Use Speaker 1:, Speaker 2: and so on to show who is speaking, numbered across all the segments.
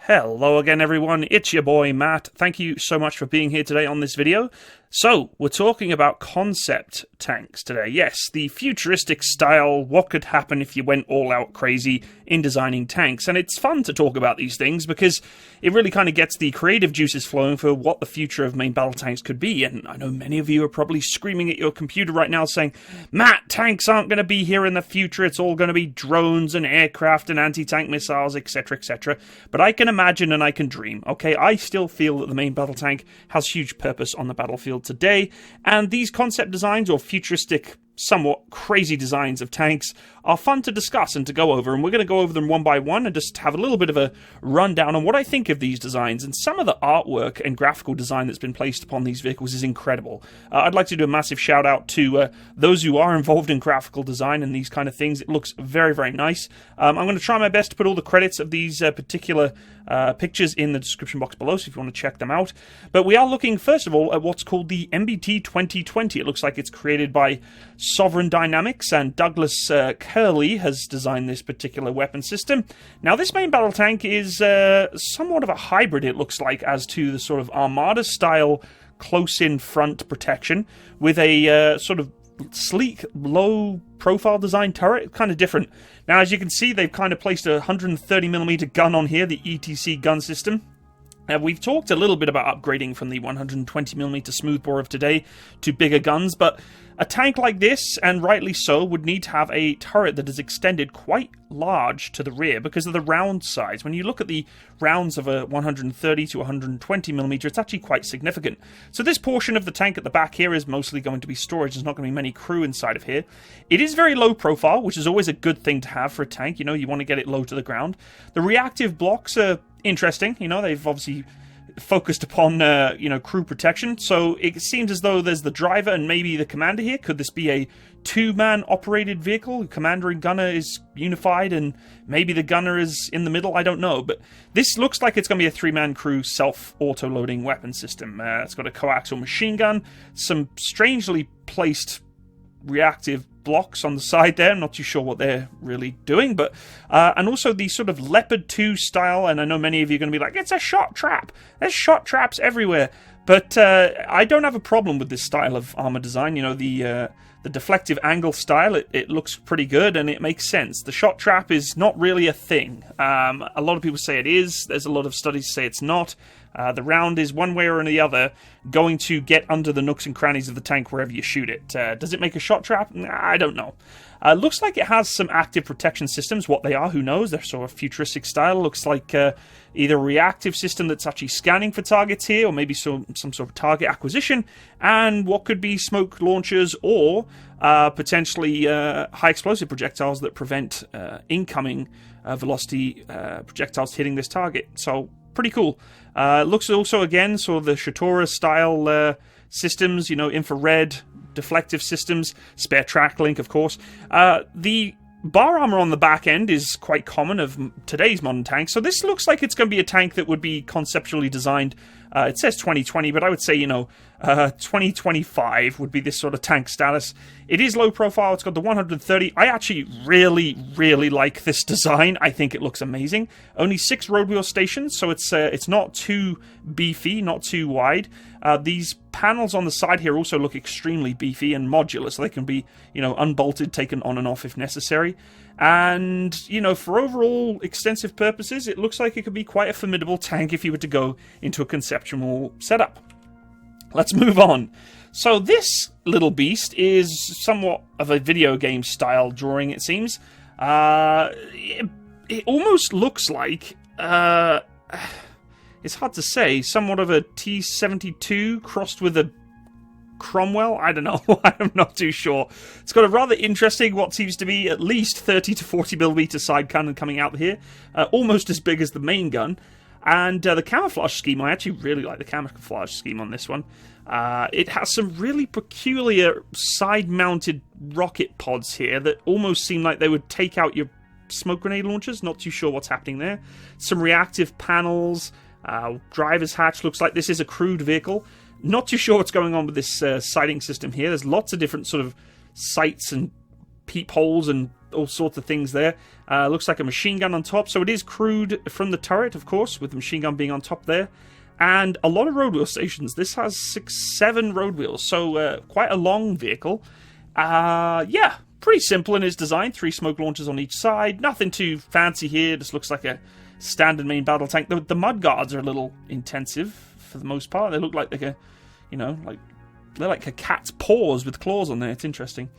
Speaker 1: Hello again everyone, it's your boy Matt. Thank you so much for being here today on this video. So, we're talking about concept tanks today. Yes, the futuristic style, what could happen if you went all out crazy in designing tanks. And it's fun to talk about these things because it really kind of gets the creative juices flowing for what the future of main battle tanks could be. And I know many of you are probably screaming at your computer right now saying, Matt, tanks aren't going to be here in the future, it's all going to be drones and aircraft and anti-tank missiles, etc, etc. But I can imagine and I can dream, okay? I still feel that the main battle tank has huge purpose on the battlefield today, and these concept designs or futuristic, somewhat crazy designs of tanks are fun to discuss and to go over, and we're going to go over them one by one and just have a little bit of a rundown on what I think of these designs. And some of the artwork and graphical design that's been placed upon these vehicles is incredible. I'd like to do a massive shout out to those who are involved in graphical design and these kind of things. It looks very, very nice. I'm going to try my best to put all the credits of these particular pictures in the description box below, so if you want to check them out. But we are looking, first of all, at what's called the MBT 2020. It looks like it's created by Sovereign Dynamics, and Douglas Curley has designed this particular weapon system. Now, this main battle tank is somewhat of a hybrid, it looks like, as to the sort of Armada-style close-in front protection with a sort of sleek, low-profile design turret, kind of different. Now, as you can see, they've kind of placed a 130mm gun on here, the ETC gun system. Now, we've talked a little bit about upgrading from the 120mm smoothbore of today to bigger guns, but a tank like this, and rightly so, would need to have a turret that is extended quite large to the rear because of the round size. When you look at the rounds of a 130 to 120mm, it's actually quite significant. So this portion of the tank at the back here is mostly going to be storage. There's not going to be many crew inside of here. It is very low profile, which is always a good thing to have for a tank. You know, you want to get it low to the ground. The reactive blocks are interesting. You know, they've obviously focused upon, crew protection. So it seems as though there's the driver and maybe the commander here. Could this be a two-man operated vehicle? Commander and gunner is unified and maybe the gunner is in the middle. I don't know. But this looks like it's going to be a three-man crew self-auto-loading weapon system. It's got a coaxial machine gun, some strangely placed reactive blocks on the side there. I'm not too sure what they're really doing, but and also the sort of Leopard 2 style, and I know many of you are going to be like, it's a shot trap. There's shot traps everywhere. But I don't have a problem with this style of armor design. You know, the deflective angle style, it looks pretty good and it makes sense. The shot trap is not really a thing. A lot of people say it is. There's a lot of studies say it's not. The round is one way or the other going to get under the nooks and crannies of the tank wherever you shoot it. Does it make a shot trap? I don't know. Looks like it has some active protection systems. What they are, who knows? They're sort of futuristic style. Looks like either a reactive system that's actually scanning for targets here, or maybe some sort of target acquisition, and what could be smoke launchers or potentially high explosive projectiles that prevent incoming velocity projectiles hitting this target. So, pretty cool. Looks also, again, sort of the Shatora style systems, you know, infrared, deflective systems, spare track link, of course. The bar armor on the back end is quite common of today's modern tanks, so this looks like it's going to be a tank that would be conceptually designed. It says 2020, but I would say, 2025 would be this sort of tank status. It is low profile. It's got the 130. I actually really, really like this design. I think it looks amazing. Only 6 road wheel stations, so it's not too beefy, not too wide. These panels on the side here also look extremely beefy and modular, so they can be, unbolted, taken on and off if necessary. And, for overall extensive purposes, it looks like it could be quite a formidable tank if you were to go into a conceptual setup. Let's move on. So this little beast is somewhat of a video game style drawing, it seems. It almost looks like, it's hard to say, somewhat of a T-72 crossed with a Cromwell? I don't know. I'm not too sure. It's got a rather interesting, what seems to be at least 30 to 40mm side cannon coming out here. Almost as big as the main gun. And the camouflage scheme, I actually really like the camouflage scheme on this one. It has some really peculiar side-mounted rocket pods here that almost seem like they would take out your smoke grenade launchers. Not too sure what's happening there. Some reactive panels. Driver's hatch looks like this is a crewed vehicle. Not too sure what's going on with this sighting system here. There's lots of different sort of sights and peepholes and all sorts of things there. Looks like a machine gun on top, so it is crewed from the turret, of course, with the machine gun being on top there. And a lot of road wheel stations. This has 6-7 road wheels, so quite a long vehicle. Yeah, pretty simple in its design. 3 smoke launchers on each side. Nothing too fancy here. This looks like a standard main battle tank. The mud guards are a little intensive for the most part. They look like they're like a cat's paws with claws on there. It's interesting.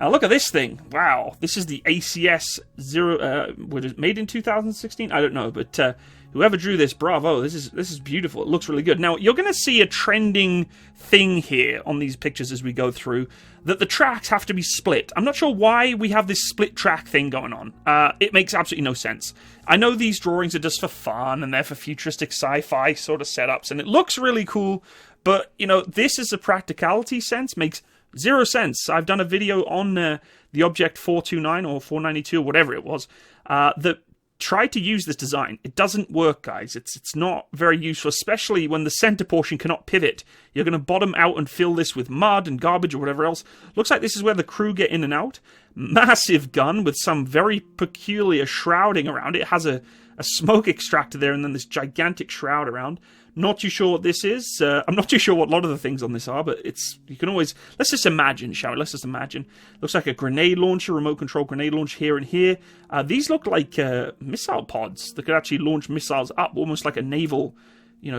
Speaker 1: Look at this thing. Wow. This is the ACS 0. Was it made in 2016? I don't know, but whoever drew this, bravo. This is beautiful. It looks really good. Now, you're going to see a trending thing here on these pictures as we go through, that the tracks have to be split. I'm not sure why we have this split track thing going on. It makes absolutely no sense. I know these drawings are just for fun, and they're for futuristic sci-fi sort of setups, and it looks really cool, but, you know, this is a practicality sense, makes 0 sense. I've done a video on the Object 429 or 492 or whatever it was that tried to use this design. It doesn't work, guys. It's not very useful, especially when the center portion cannot pivot. You're going to bottom out and fill this with mud and garbage or whatever else. Looks like this is where the crew get in and out. Massive gun with some very peculiar shrouding around it. It has a smoke extractor there and then this gigantic shroud around. Not too sure what this is. I'm not too sure what a lot of the things on this are, but you can always... Let's just imagine, shall we? Let's just imagine. Looks like a grenade launcher, remote control grenade launch here and here. These look like missile pods that could actually launch missiles up, almost like a naval,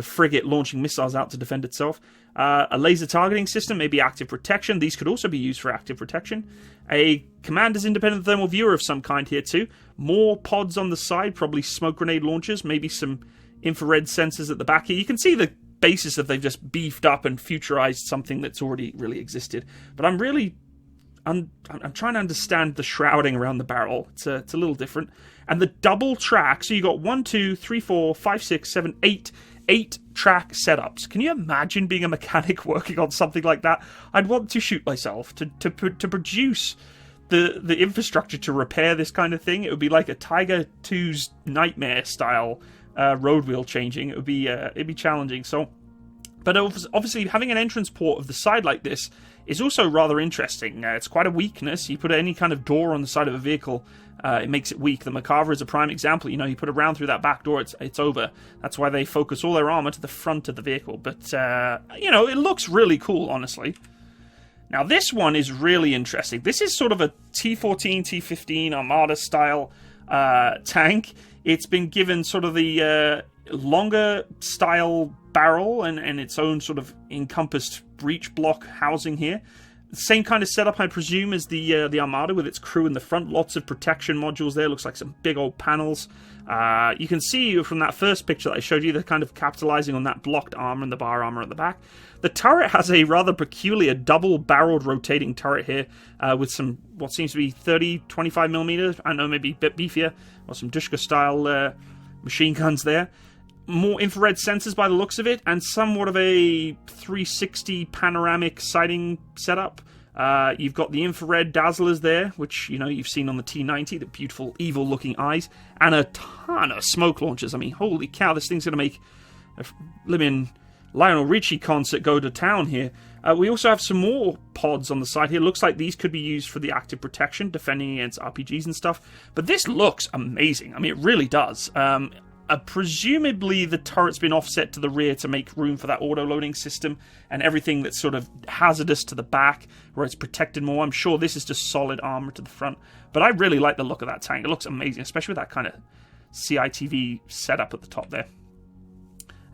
Speaker 1: frigate launching missiles out to defend itself. A laser targeting system, maybe active protection. These could also be used for active protection. A commander's independent thermal viewer of some kind here too. More pods on the side, probably smoke grenade launchers, maybe some infrared sensors at the back here. You can see the basis that they've just beefed up and futurized something that's already really existed. But I'm trying to understand the shrouding around the barrel. It's a little different. And the double track, so you got 1, 2, 3, 4, 5, 6, 7, 8 track setups. Can you imagine being a mechanic working on something like that? I'd want to shoot myself to produce the infrastructure to repair this kind of thing. It would be like a Tiger 2's Nightmare style road wheel changing. It'd be challenging. So, but obviously having an entrance port of the side like this is also rather interesting. It's quite a weakness. You put any kind of door on the side of a vehicle, it makes it weak. The Macabre is a prime example. You put a round through that back door, it's over. That's why they focus all their armor to the front of the vehicle. But it looks really cool, honestly. Now this one is really interesting. This is sort of a T14, T15 Armada style tank. It's been given sort of the longer style barrel and its own sort of encompassed breech block housing here. The same kind of setup, I presume, as the Armada with its crew in the front. Lots of protection modules there. Looks like some big old panels. You can see from that first picture that I showed you, they're kind of capitalizing on that blocked armor and the bar armor at the back. The turret has a rather peculiar double-barreled rotating turret here with some, what seems to be 30, 25 millimeters. I don't know, maybe a bit beefier. Or some Dushka-style machine guns there. More infrared sensors by the looks of it, and somewhat of a 360 panoramic sighting setup. You've got the infrared dazzlers there, which, you've seen on the T90, the beautiful, evil-looking eyes, and a ton of smoke launchers. I mean, holy cow, this thing's going to make a living Lionel Richie concert go to town here. We also have some more pods on the side here. Looks like these could be used for the active protection, defending against RPGs and stuff. But this looks amazing. I mean, it really does. Presumably the turret's been offset to the rear to make room for that auto-loading system and everything that's sort of hazardous to the back where it's protected more. I'm sure this is just solid armor to the front. But I really like the look of that tank. It looks amazing, especially with that kind of CITV setup at the top there.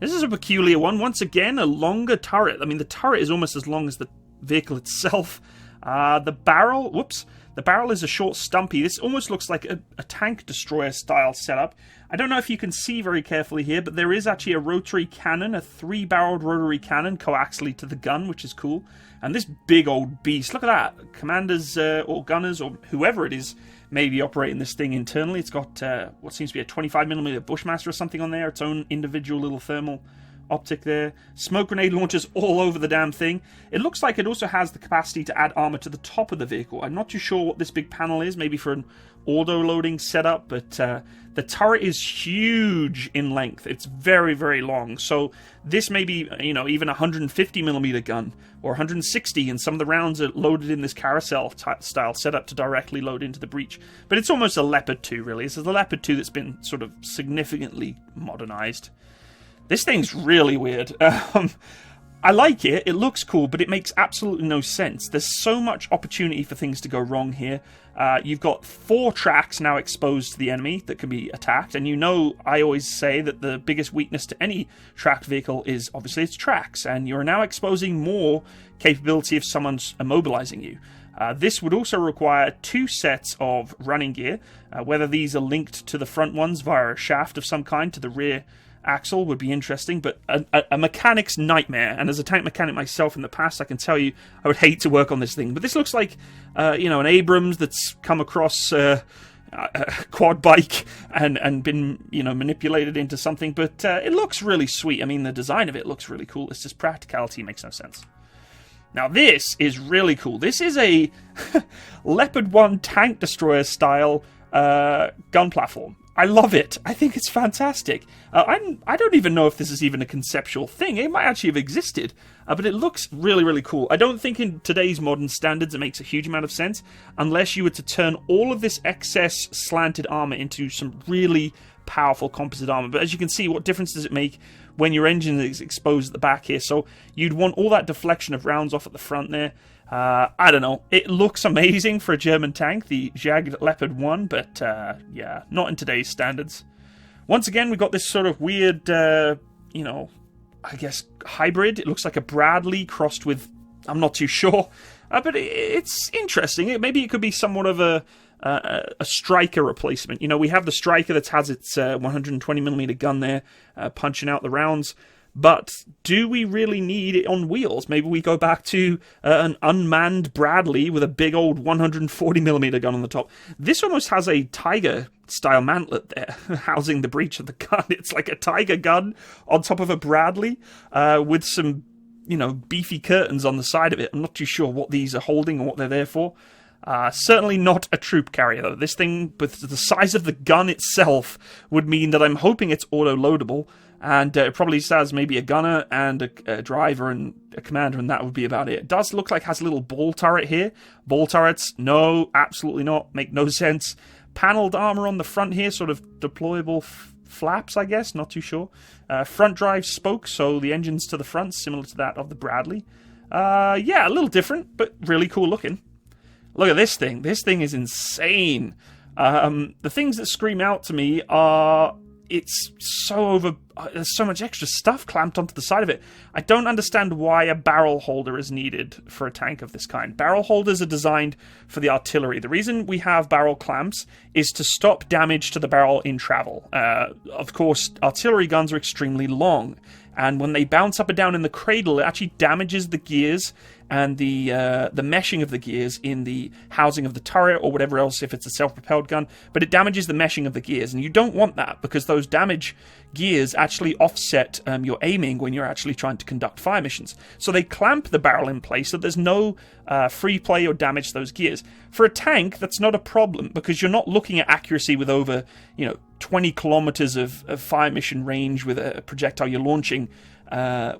Speaker 1: This is a peculiar one. Once again, a longer turret. I mean, the turret is almost as long as the vehicle itself. The barrel is a short stumpy. This almost looks like a tank destroyer style setup. I don't know if you can see very carefully here, but there is actually a rotary cannon, a 3-barreled rotary cannon coaxially to the gun, which is cool. And this big old beast, look at that. Commanders or gunners or whoever it is may be operating this thing internally. It's got what seems to be a 25mm Bushmaster or something on there, its own individual little thermal optic there. Smoke grenade launchers all over the damn thing. It looks like it also has the capacity to add armor to the top of the vehicle. I'm not too sure what this big panel is, maybe for auto-loading setup, but the turret is huge in length. It's very, very long. So this may be, you know, even a 150mm gun or 160, and some of the rounds are loaded in this carousel style setup to directly load into the breech. But it's almost a Leopard 2, really. This is the Leopard 2 that's been sort of significantly modernized. This thing's really weird. I like it, it looks cool, but it makes absolutely no sense. There's so much opportunity for things to go wrong here. You've got 4 tracks now exposed to the enemy that can be attacked, and you know I always say that the biggest weakness to any tracked vehicle is obviously its tracks, and you're now exposing more capability if someone's immobilizing you. This would also require 2 sets of running gear, whether these are linked to the front ones via a shaft of some kind to the rear axle would be interesting, but a mechanic's nightmare. And as a tank mechanic myself in the past, I can tell you I would hate to work on this thing. But this looks like you know, an Abrams that's come across a quad bike and been, you know, manipulated into something. But it looks really sweet. I mean, the design of it looks really cool. It's just practicality makes no sense. Now this is really cool. This is a Leopard 1 tank destroyer style gun platform. I love it. I think it's fantastic. I don't even know if this is even a conceptual thing. It might actually have existed, but it looks really, really cool. I don't think in today's modern standards it makes a huge amount of sense unless you were to turn all of this excess slanted armor into some really powerful composite armor. But as you can see, what difference does it make when your engine is exposed at the back here? So you'd want all that deflection of rounds off at the front there. I don't know. It looks amazing for a German tank, the Jag Leopard 1, but yeah, not in today's standards. Once again, we've got this sort of weird, you know, I guess hybrid. It looks like a Bradley crossed with, I'm not too sure, but it's interesting. Maybe it could be somewhat of a Striker replacement. You know, we have the Striker that has its 120mm gun there, punching out the rounds. But do we really need it on wheels? Maybe we go back to an unmanned Bradley with a big old 140mm gun on the top. This almost has a Tiger-style mantlet there, housing the breech of the gun. It's like a Tiger gun on top of a Bradley with some, you know, beefy curtains on the side of it. I'm not too sure what these are holding or what they're there for. Certainly not a troop carrier, though. This thing, with the size of the gun itself, would mean that I'm hoping it's auto-loadable. And it probably has maybe a gunner and a driver and a commander, and that would be about it. It does look like it has a little ball turret here. Ball turrets, no, absolutely not. Make no sense. Paneled armor on the front here, sort of deployable flaps, I guess. Not too sure. Front drive spokes, so the engine's to the front, similar to that of the Bradley. Yeah, a little different, but really cool looking. Look at this thing. This thing is insane. The things that scream out to me are... It's so there's so much extra stuff clamped onto the side of it. I don't understand why a barrel holder is needed for a tank of this kind. Barrel holders are designed for the artillery. The reason we have barrel clamps is to stop damage to the barrel in travel. Of course, artillery guns are extremely long, and when they bounce up and down in the cradle, it actually damages the gears and the meshing of the gears in the housing of the turret or whatever else if it's a self-propelled gun, but it damages the meshing of the gears, and you don't want that because those damaged gears actually offset your aiming when you're actually trying to conduct fire missions. So they clamp the barrel in place so there's no free play or damage to those gears. For a tank, that's not a problem because you're not looking at accuracy with over, 20 kilometers of fire mission range with a projectile you're launching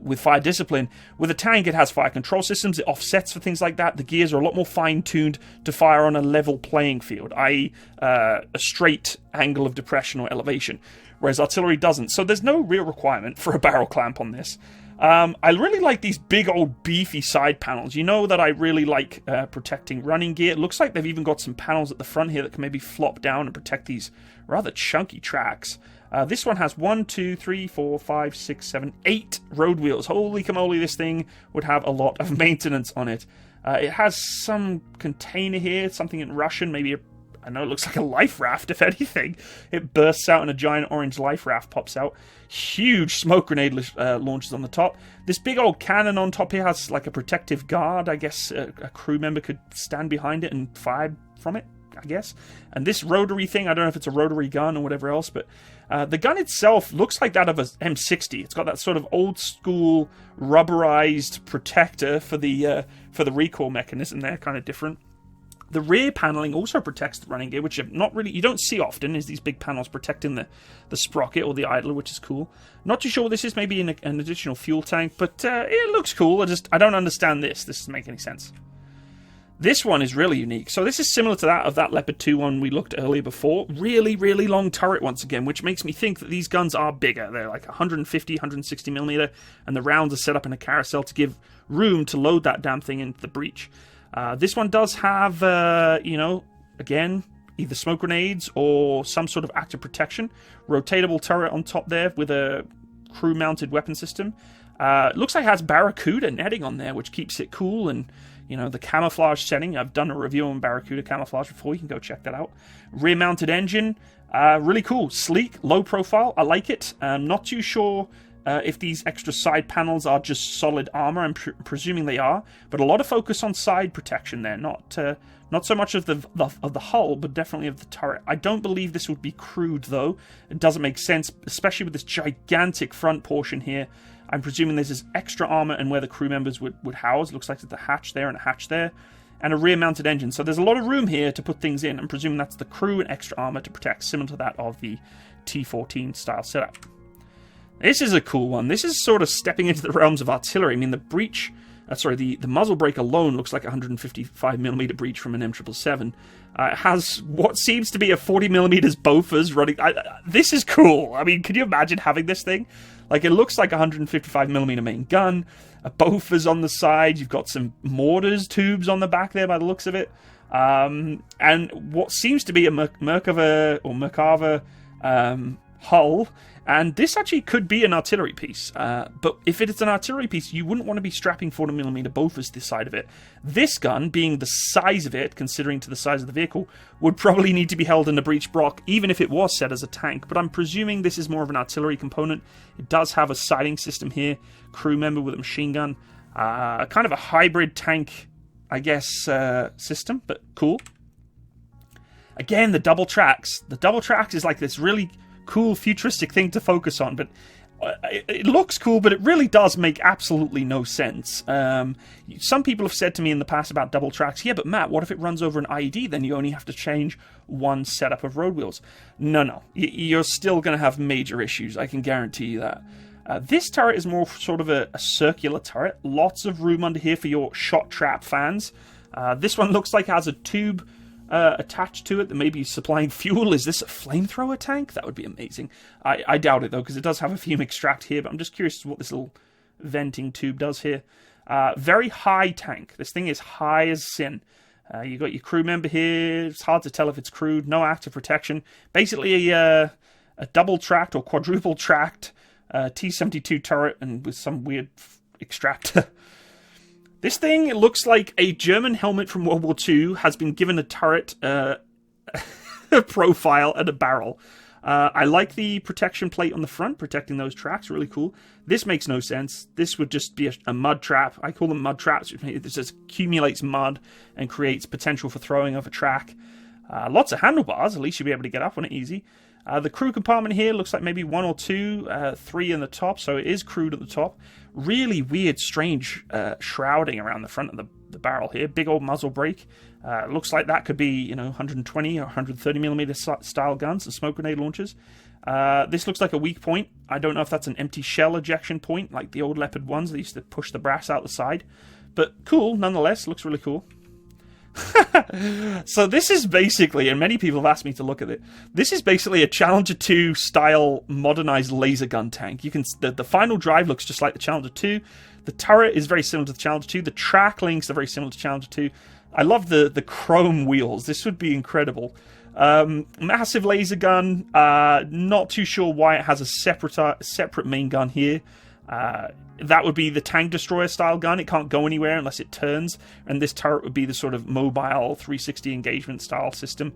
Speaker 1: with fire discipline. With a tank, it has fire control systems, it offsets for things like that. The gears are a lot more fine-tuned to fire on a level playing field, i.e. A straight angle of depression or elevation, whereas artillery doesn't. So there's no real requirement for a barrel clamp on this. I really like these big old beefy side panels. You know that I really like protecting running gear. It looks like they've even got some panels at the front here that can maybe flop down and protect these rather chunky tracks. This one has 1, 2, 3, 4, 5, 6, 7, 8 road wheels. Holy camoly, this thing would have a lot of maintenance on it. It has some container here, something in Russian, maybe I know it looks like a life raft, if anything. It bursts out and a giant orange life raft pops out. Huge smoke grenade launches on the top. This big old cannon on top here has like a protective guard. I guess a crew member could stand behind it and fire from it, I guess. And this rotary thing, I don't know if it's a rotary gun or whatever else, but the gun itself looks like that of a M60. It's got that sort of old school rubberized protector for the recoil mechanism there, kind of different. The rear paneling also protects the running gear, which you don't see often, is these big panels protecting the sprocket or the idler, which is cool. Not too sure what this is, maybe an additional fuel tank, but it looks cool. I don't understand this. This doesn't make any sense. This one is really unique. So this is similar to that of that Leopard 2 one we looked earlier before. Really, really long turret once again, which makes me think that these guns are bigger. They're like 150, 160 millimeter, and the rounds are set up in a carousel to give room to load that damn thing into the breech. This one does have, again, either smoke grenades or some sort of active protection. Rotatable turret on top there with a crew-mounted weapon system. It looks like it has Barracuda netting on there, which keeps it cool, and, the camouflage setting. I've done a review on Barracuda camouflage before. You can go check that out. Rear-mounted engine. Really cool. Sleek, low profile. I like it. I'm not too sure if these extra side panels are just solid armor. I'm presuming they are, but a lot of focus on side protection there, not so much of the hull, but definitely of the turret. I don't believe this would be crewed though. It doesn't make sense, especially with this gigantic front portion here. I'm presuming this is extra armor and where the crew members would house. Looks like there's a hatch there and a hatch there, and a rear-mounted engine. So there's a lot of room here to put things in. I'm presuming that's the crew and extra armor to protect, similar to that of the T14 style setup. This is a cool one. This is sort of stepping into the realms of artillery. I mean, the breech, the muzzle brake alone looks like a 155mm breech from an M777. It has what seems to be a 40mm Bofors running. This is cool. I mean, can you imagine having this thing? Like, it looks like a 155mm main gun, a Bofors on the side. You've got some mortars tubes on the back there by the looks of it. And what seems to be a Merkava hull. And this actually could be an artillery piece, but if it is an artillery piece, you wouldn't want to be strapping 40mm Bofors this side of it. This gun, being the size of it, considering to the size of the vehicle, would probably need to be held in a breech block, even if it was set as a tank. But I'm presuming this is more of an artillery component. It does have a sighting system here, crew member with a machine gun, kind of a hybrid tank, I guess, system, but cool. Again, the double tracks. The double tracks is like this really cool futuristic thing to focus on, but it looks cool, but it really does make absolutely no sense. Some people have said to me in the past about double tracks, yeah, but Matt, what if it runs over an IED? Then you only have to change one setup of road wheels. No. You're still going to have major issues, I can guarantee you that. This turret is more sort of a circular turret. Lots of room under here for your shot trap fans. This one looks like it has a tube attached to it that may be supplying fuel. Is this a flamethrower tank? That would be amazing. I doubt it though, because it does have a fume extract here, but I'm just curious as to what this little venting tube does here. Very high tank. This thing is high as sin. You got your crew member here. It's hard to tell if it's crewed. No active protection. Basically a double tracked or quadruple tracked T-72 turret, and with some weird extractor. This thing, it looks like a German helmet from World War II has been given a turret profile and a barrel. I like the protection plate on the front, protecting those tracks. Really cool. This makes no sense. This would just be a mud trap. I call them mud traps. It just accumulates mud and creates potential for throwing off a track. Lots of handlebars. At least you'll be able to get up on it easy. The crew compartment here looks like maybe one or two, three in the top, so it is crewed at the top. Really weird, strange shrouding around the front of the barrel here. Big old muzzle brake. Looks like that could be, 120 or 130mm style guns and smoke grenade launchers. This looks like a weak point. I don't know if that's an empty shell ejection point, like the old Leopard ones that used to push the brass out the side. But cool, nonetheless. Looks really cool. So this is basically, and many people have asked me to look at it, this is basically a Challenger 2 style modernized laser gun tank. You can the final drive looks just like the Challenger 2. The turret is very similar to the Challenger 2. The track links are very similar to Challenger 2. I love the chrome wheels. This would be incredible. Massive laser gun. Not too sure why it has a separate main gun here. That would be the tank destroyer style gun. It can't go anywhere unless it turns, and this turret would be the sort of mobile 360 engagement style system.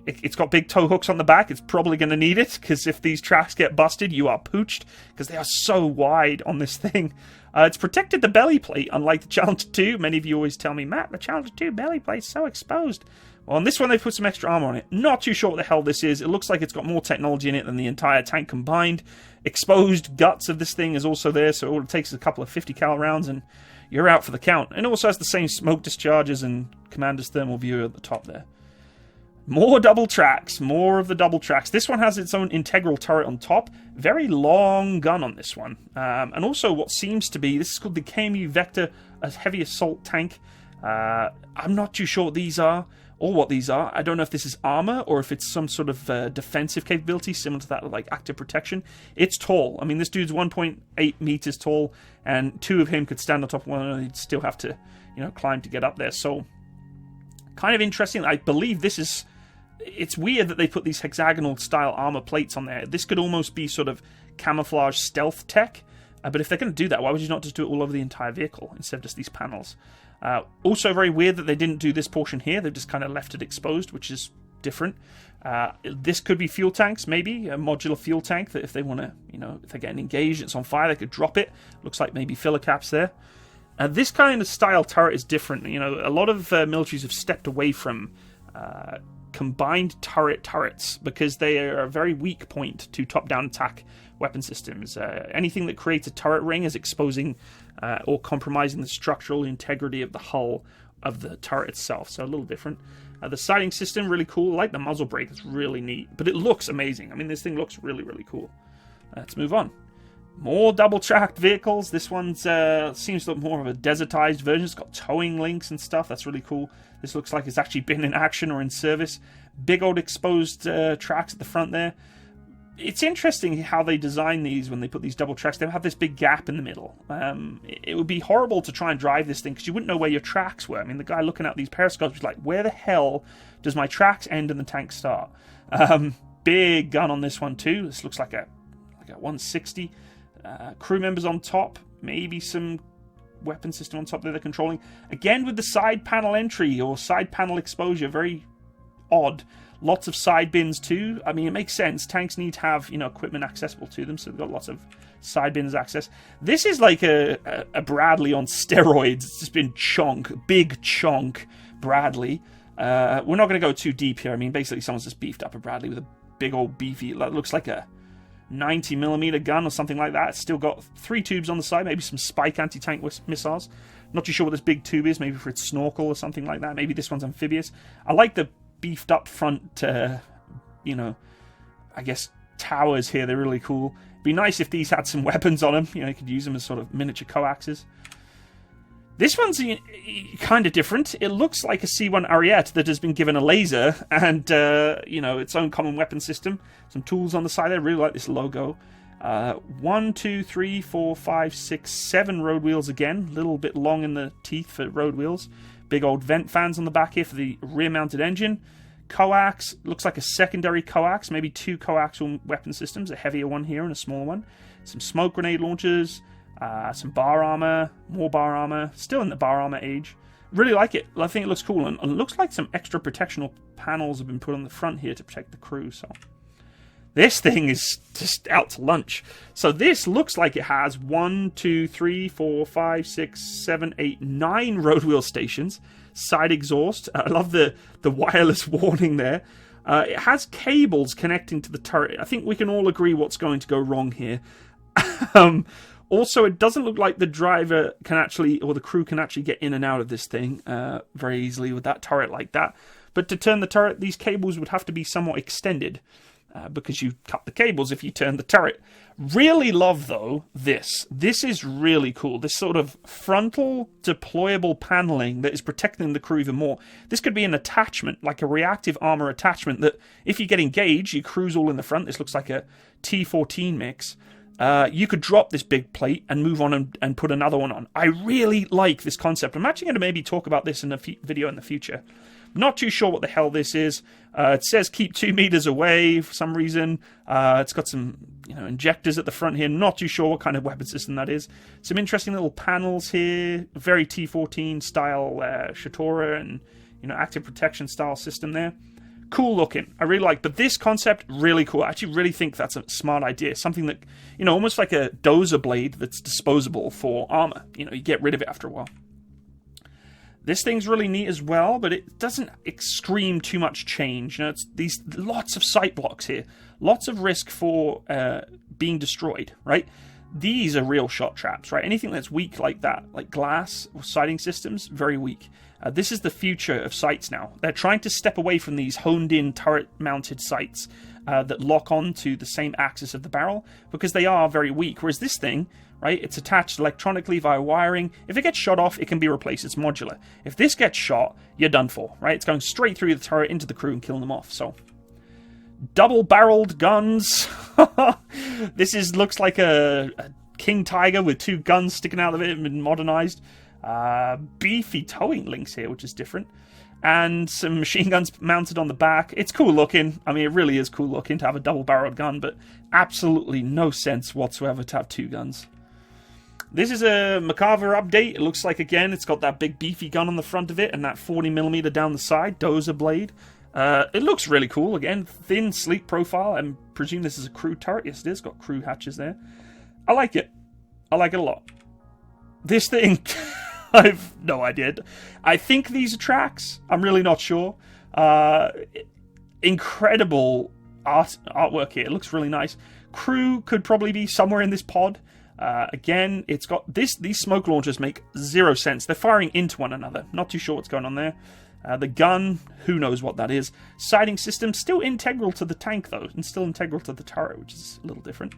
Speaker 1: It's got big tow hooks on the back. It's probably going to need it, because if these tracks get busted, you are pooched, because they are so wide on this thing. It's protected the belly plate, unlike the Challenger 2. Many of you always tell me, Matt, the Challenger 2 belly plate's so exposed. Well, on this one, they put some extra armor on it. Not too sure what the hell this is. It looks like it's got more technology in it than the entire tank combined. Exposed guts of this thing is also there, so all it takes is a couple of 50 cal rounds, and you're out for the count. And it also has the same smoke discharges and commander's thermal view at the top there. More double tracks, more of the double tracks. This one has its own integral turret on top. Very long gun on this one. And also what seems to be, this is called the KMU Vector, a heavy assault tank. I'm not too sure what these are, or what these are. I don't know if this is armor, or if it's some sort of defensive capability, similar to that of like active protection. It's tall. I mean, this dude's 1.8 meters tall, and 2 of him could stand on top of one another. You'd still have to, you know, climb to get up there. So, kind of interesting. I believe this is... It's weird that they put these hexagonal style armor plates on there. This could almost be sort of camouflage stealth tech. But if they're going to do that, why would you not just do it all over the entire vehicle instead of just these panels? Also very weird that they didn't do this portion here. They've just kind of left it exposed, which is different. This could be fuel tanks, maybe. A modular fuel tank that if they want to, you know, if they're getting engaged, it's on fire, they could drop it. Looks like maybe filler caps there. This kind of style turret is different. You know, a lot of militaries have stepped away from... combined turrets because they are a very weak point to top-down attack weapon systems. Anything that creates a turret ring is exposing or compromising the structural integrity of the hull of the turret itself, so a little different. The sighting system, really cool. I like the muzzle brake, it's really neat, but it looks amazing. I mean, this thing looks really, really cool. Let's move on. More double-tracked vehicles. This one's seems to look more of a desertized version. It's got towing links and stuff. That's really cool. This looks like it's actually been in action or in service. Big old exposed tracks at the front there. It's interesting how they design these when they put these double tracks. They have this big gap in the middle. It would be horrible to try and drive this thing because you wouldn't know where your tracks were. I mean, the guy looking at these periscopes was like, where the hell does my tracks end and the tank start? Big gun on this one too. This looks like a 160. Crew members on top, maybe some weapon system on top that they're controlling. Again with the side panel entry or side panel exposure, very odd. Lots of side bins too. I mean, it makes sense. Tanks need to have, you know, equipment accessible to them, so they've got lots of side bins access. This is like a Bradley on steroids. It's just been big chonk Bradley. We're not going to go too deep here. I mean, basically someone's just beefed up a Bradley with a big old beefy, looks like a 90mm gun or something like that. It's still got 3 tubes on the side, maybe some spike anti-tank missiles. Not too sure what this big tube is, maybe for its snorkel or something like that. Maybe this one's amphibious. I like the beefed up front, you know, I guess towers here. They're really cool. It'd be nice if these had some weapons on them. You know, you could use them as sort of miniature coaxes. This one's kind of different. It looks like a C1 Ariete that has been given a laser and, you know, its own common weapon system. Some tools on the side there. Really like this logo. 1, 2, 3, 4, 5, 6, 7 road wheels again. A little bit long in the teeth for road wheels. Big old vent fans on the back here for the rear-mounted engine. Coax. Looks like a secondary coax. Maybe 2 coaxial weapon systems. A heavier one here and a smaller one. Some smoke grenade launchers. Some bar armor, more bar armor, still in the bar armor age. Really like it. I think it looks cool, and it looks like some extra protectional panels have been put on the front here to protect the crew. So this thing is just out to lunch. So this looks like it has 1, 2, 3, 4, 5, 6, 7, 8, 9 road wheel stations, side exhaust. I love the wireless warning there. It has cables connecting to the turret. I think we can all agree what's going to go wrong here. Also, it doesn't look like the driver can actually, or the crew can actually get in and out of this thing very easily with that turret like that. But to turn the turret, these cables would have to be somewhat extended because you cut the cables if you turn the turret. Really love, though, this. This is really cool. This sort of frontal deployable paneling that is protecting the crew even more. This could be an attachment, like a reactive armor attachment that if you get engaged, your crew's all in the front. This looks like a T-14 mix. You could drop this big plate and move on and put another one on. I really like this concept. I'm actually going to maybe talk about this in a video in the future. Not too sure what the hell this is. It says keep 2 meters away for some reason. It's got some, you know, injectors at the front here. Not too sure what kind of weapon system that is. Some interesting little panels here. Very T-14 style Shatora and, you know, active protection style system there. Cool looking. I really like, but this concept, really cool. I actually really think that's a smart idea. Something that, you know, almost like a dozer blade that's disposable for armor. You know, you get rid of it after a while. This thing's really neat as well, but it doesn't scream too much change. You know, it's these lots of sight blocks here. Lots of risk for being destroyed, right? These are real shot traps, right? Anything that's weak like that, like glass or sighting systems, very weak. This is the future of sights now. They're trying to step away from these honed-in turret-mounted sights that lock onto the same axis of the barrel, because they are very weak. Whereas this thing, right, it's attached electronically via wiring. If it gets shot off, it can be replaced. It's modular. If this gets shot, you're done for, right? It's going straight through the turret into the crew and killing them off. So, double-barreled guns. This looks like a King Tiger with 2 guns sticking out of it and been modernized. Beefy towing links here, which is different. And some machine guns mounted on the back. It's cool looking. I mean, it really is cool looking to have a double-barreled gun, but absolutely no sense whatsoever to have 2 guns. This is a Macarver update. It looks like, again, it's got that big beefy gun on the front of it and that 40mm down the side, dozer blade. It looks really cool. Again, thin, sleek profile. I presume this is a crew turret. Yes, it is. Got crew hatches there. I like it. I like it a lot. This thing... I've no idea. I think these are tracks. I'm really not sure. Incredible artwork here. It looks really nice. Crew could probably be somewhere in this pod. Again, it's got these smoke launchers make 0 sense. They're firing into one another. Not too sure what's going on there. The gun, who knows what that is. Sighting system, still integral to the tank though, and still integral to the turret, which is a little different.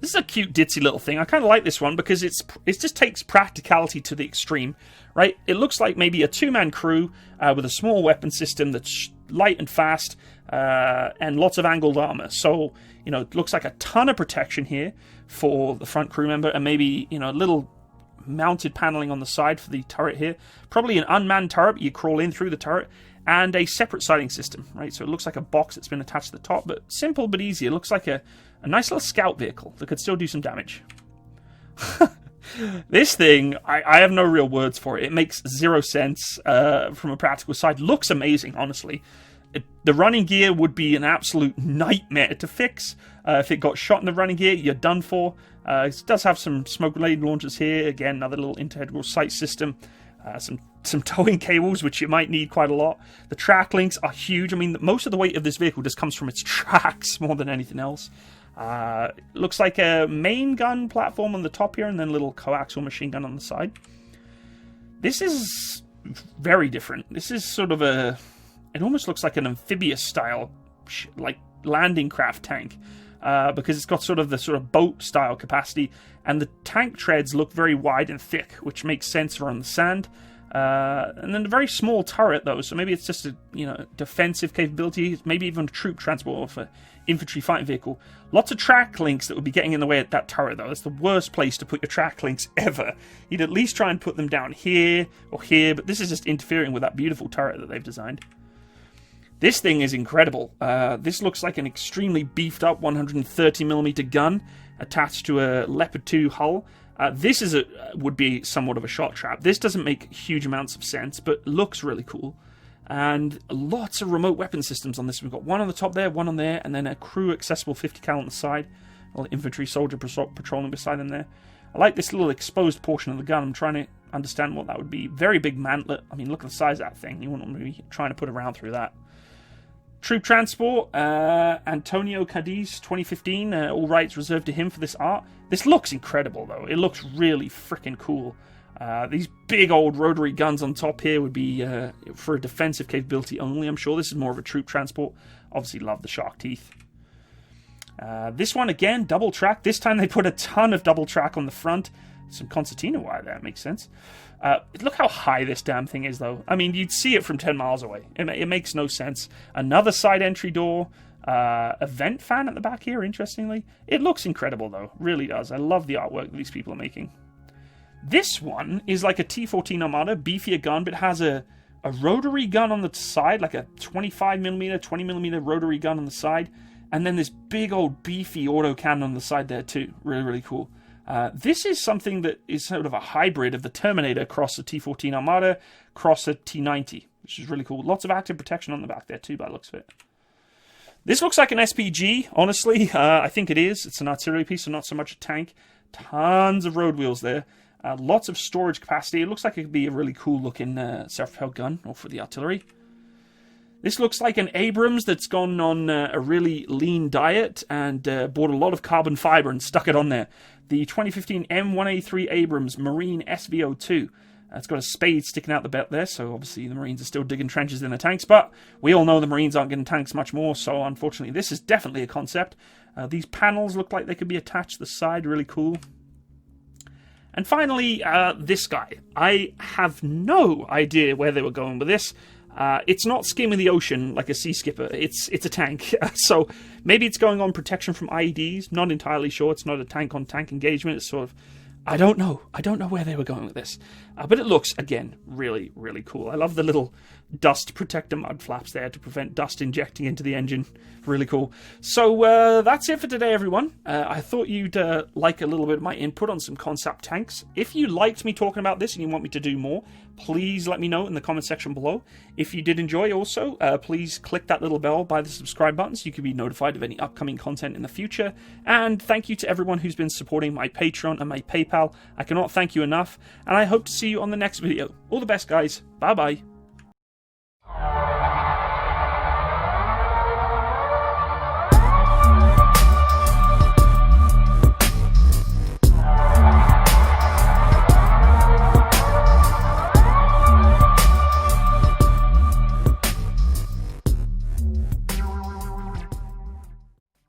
Speaker 1: This is a cute, ditzy little thing. I kind of like this one because it just takes practicality to the extreme, right? It looks like maybe a 2-man crew with a small weapon system that's light and fast and lots of angled armor. So, you know, it looks like a ton of protection here for the front crew member and maybe, you know, a little mounted paneling on the side for the turret here. Probably an unmanned turret, you crawl in through the turret, and a separate sighting system, right? So it looks like a box that's been attached to the top, but simple but easy. It looks like a nice little scout vehicle that could still do some damage. This thing, I have no real words for it. It makes 0 sense from a practical side. Looks amazing, honestly. The running gear would be an absolute nightmare to fix. If it got shot in the running gear, you're done for. It does have some smoke grenade launchers here. Again, another little integral sight system. Some towing cables, which you might need quite a lot. The track links are huge. I mean, most of the weight of this vehicle just comes from its tracks more than anything else. Looks like a main gun platform on the top here, and then a little coaxial machine gun on the side. This is very different. This is sort of it almost looks like an amphibious style, like landing craft tank. Because it's got sort of boat style capacity, and the tank treads look very wide and thick, which makes sense for on the sand. And then a very small turret though, so maybe it's just a defensive capability, maybe even a troop transport or for infantry fighting vehicle. Lots of track links that would be getting in the way at that turret though. That's the worst place to put your track links ever. You'd at least try and put them down here or here, but this is just interfering with that beautiful turret that they've designed. This thing is incredible. This looks like an extremely beefed up 130mm gun attached to a Leopard 2 hull. This would be somewhat of a shot trap. This doesn't make huge amounts of sense, but looks really cool. And lots of remote weapon systems on this. We've got one on the top there, one on there, and then a crew accessible 50 cal on the side. A little infantry soldier patrolling beside them there. I like this little exposed portion of the gun. I'm trying to understand what that would be. Very big mantlet. I mean, look at the size of that thing. You wouldn't be trying to put around through that. Troop transport, Antonio Cadiz, 2015, all rights reserved to him for this art. This looks incredible though, it looks really freaking cool. These big old rotary guns on top here would be for a defensive capability only, I'm sure. This is more of a troop transport. Obviously love the shark teeth. This one again, double track. This time they put a ton of double track on the front. Some concertina wire there, makes sense. Look how high this damn thing is, though. I mean, you'd see it from 10 miles away. It makes no sense. Another side entry door. A vent fan at the back here, interestingly. It looks incredible, though. Really does. I love the artwork that these people are making. This one is like a T-14 Armada, beefier gun, but it has a rotary gun on the side, like a 25mm, 20mm rotary gun on the side. And then this big old beefy auto cannon on the side there, too. Really, really cool. This is something that is sort of a hybrid of the Terminator cross the T-14 Armada, cross a T-90, which is really cool. Lots of active protection on the back there too, by the looks of it. This looks like an SPG, honestly. I think it is. It's an artillery piece, so not so much a tank. Tons of road wheels there. Lots of storage capacity. It looks like it could be a really cool looking self-propelled gun, or for the artillery. This looks like an Abrams that's gone on a really lean diet and bought a lot of carbon fiber and stuck it on there. The 2015 M1A3 Abrams Marine SVO2. It's got a spade sticking out the belt there, so obviously the Marines are still digging trenches in the tanks, but we all know the Marines aren't getting tanks much more, so unfortunately this is definitely a concept. These panels look like they could be attached to the side, really cool. And finally, this guy. I have no idea where they were going with this. It's not skimming the ocean like a sea skipper. It's a tank. So maybe it's going on protection from IEDs. Not entirely sure. It's not a tank-on-tank engagement. It's sort of... I don't know. I don't know where they were going with this. But it looks, again, really, really cool. I love the little dust protector mud flaps there to prevent dust injecting into the engine. Really cool. So that's it for today, everyone. I thought you'd like a little bit of my input on some concept tanks. If you liked me talking about this and you want me to do more, please let me know in the comment section below. If you did enjoy also, please click that little bell by the subscribe button so you can be notified of any upcoming content in the future. And thank you to everyone who's been supporting my Patreon and my PayPal. I cannot thank you enough, and I hope to see you on the next video. All the best, guys. Bye-bye.